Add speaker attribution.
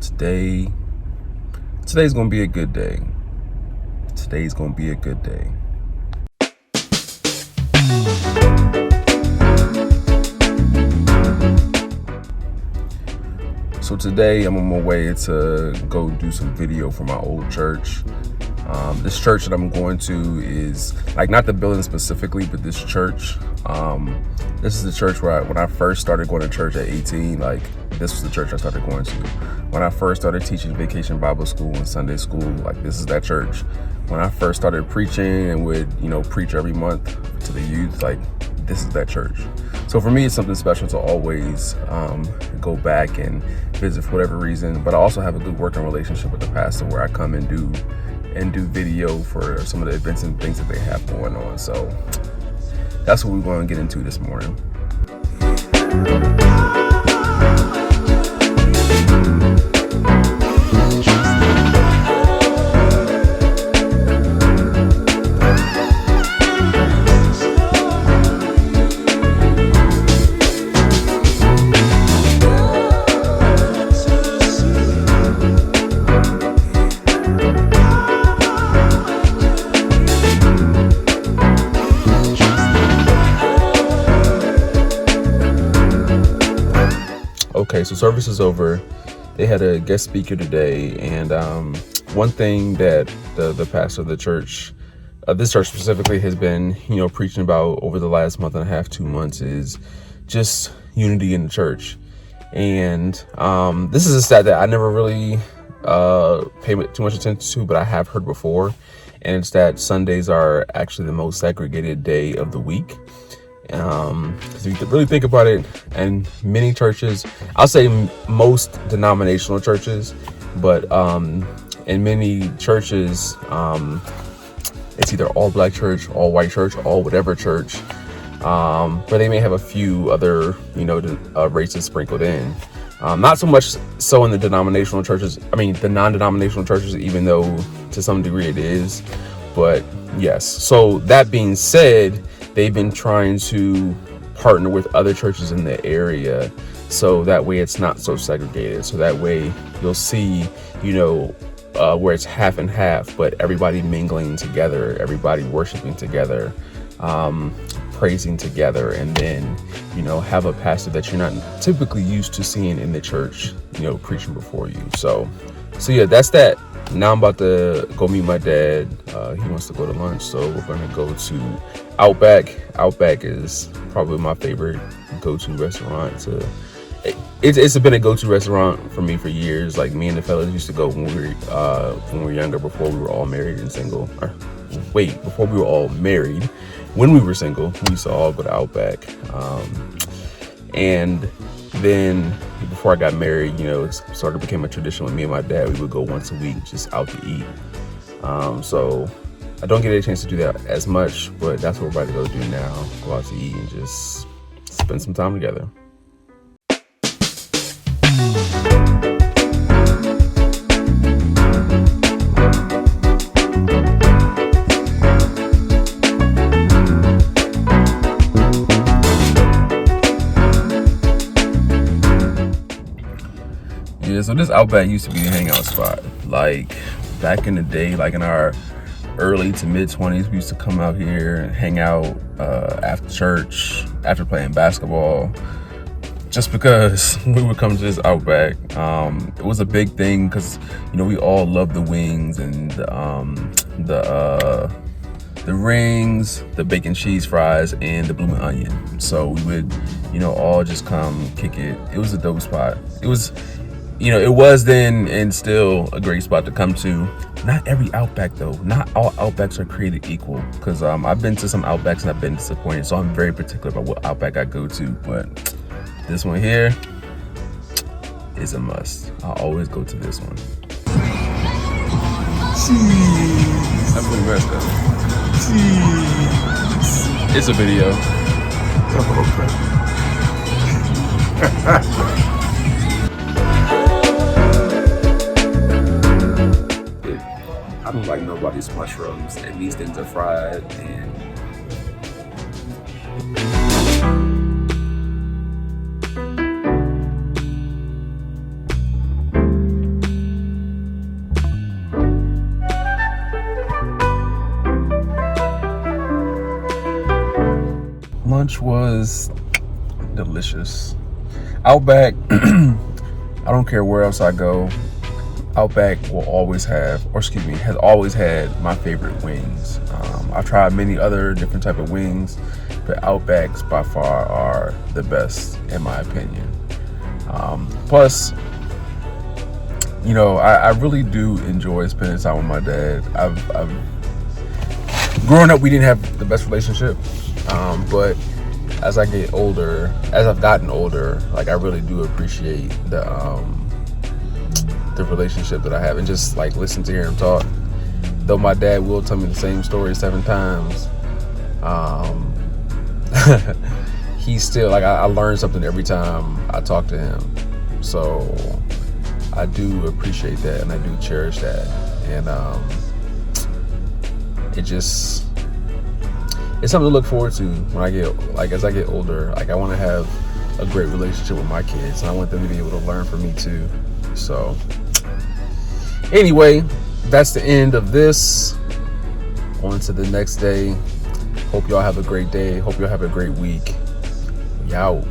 Speaker 1: Today's gonna be a good day. Today's gonna be a good day. So today I'm on my way to go do some video for my old church. This church that I'm going to is like not the building specifically, but this church. This is the church where when I first started going to church at 18, like this was the church I started going to. When I first started teaching Vacation Bible School and Sunday school, like this is that church. When I first started preaching and would, preach every month to the youth, like this is that church. So for me, it's something special to always go back and visit for whatever reason. But I also have a good working relationship with the pastor where I come and do video for some of the events and things that they have going on. So that's what we're going to get into this morning. Okay, so service is over. They had a guest speaker today, and one thing that the pastor of the church, this church specifically, has been preaching about over the last month and a half, 2 months, is just unity in the church. And this is a stat that I never really paid too much attention to, but I have heard before, and it's that Sundays are actually the most segregated day of the week. Because if you really think about it, and many churches, I'll say most denominational churches, but in many churches, it's either all black church, all white church, all whatever church, but they may have a few other races sprinkled in. Not so much so in the denominational churches, the non-denominational churches, even though to some degree it is. But yes, so that being said, they've been trying to partner with other churches in the area so that way it's not so segregated. So that way you'll see, where it's half and half, but everybody mingling together, everybody worshiping together, praising together, and then, have a pastor that you're not typically used to seeing in the church, preaching before you. So yeah, that's that. Now I'm about to go meet my dad. He wants to go to lunch, so we're going to go to Outback. Outback is probably my favorite go-to restaurant. It's been a go-to restaurant for me for years. Like me and the fellas used to go when we were younger, before we were all married and single. Before we were all married, when we were single, we used to all go to Outback. And then before I got married, it sort of became a tradition with me and my dad. We would go once a week just out to eat. So I don't get a chance to do that as much, but that's what we're about to go do now. Go out to eat and just spend some time together. Yeah, so this Outback used to be the hangout spot. Like back in the day, like in our early to mid 20s, we used to come out here and hang out after church, after playing basketball, just because we would come to this Outback. It was a big thing because we all loved the wings and the rings, the bacon cheese fries, and the blooming onion. So we would all just come kick it. It was a dope spot. It was then and still a great spot to come to. Not every Outback though. Not all Outbacks are created equal, because I've been to some Outbacks and I've been disappointed. So I'm very particular about what Outback I go to. But this one here is a must. I'll always go to this one. Cheese. I'm the rest of it. Cheese. It's a video. I don't like nobody's mushrooms, and these things are fried, and which was delicious. Outback, I don't care where else I go, Outback will always have, or excuse me, has always had my favorite wings. I've tried many other different type of wings, but Outbacks by far are the best in my opinion. Plus, you know, I really do enjoy spending time with my dad. I've growing up, we didn't have the best relationship, but as I get older, as I've gotten older, like I really do appreciate the relationship that I have, and just like listen to hear him talk. Though my dad will tell me the same story 7 times, he's still like I learn something every time I talk to him. So I do appreciate that, and I do cherish that, and it's something to look forward to when I get, like, as I get older. Like I want to have a great relationship with my kids, and I want them to be able to learn from me too. So anyway, that's the end of this. On to the next day. Hope y'all have a great day. Hope y'all have a great week. We out.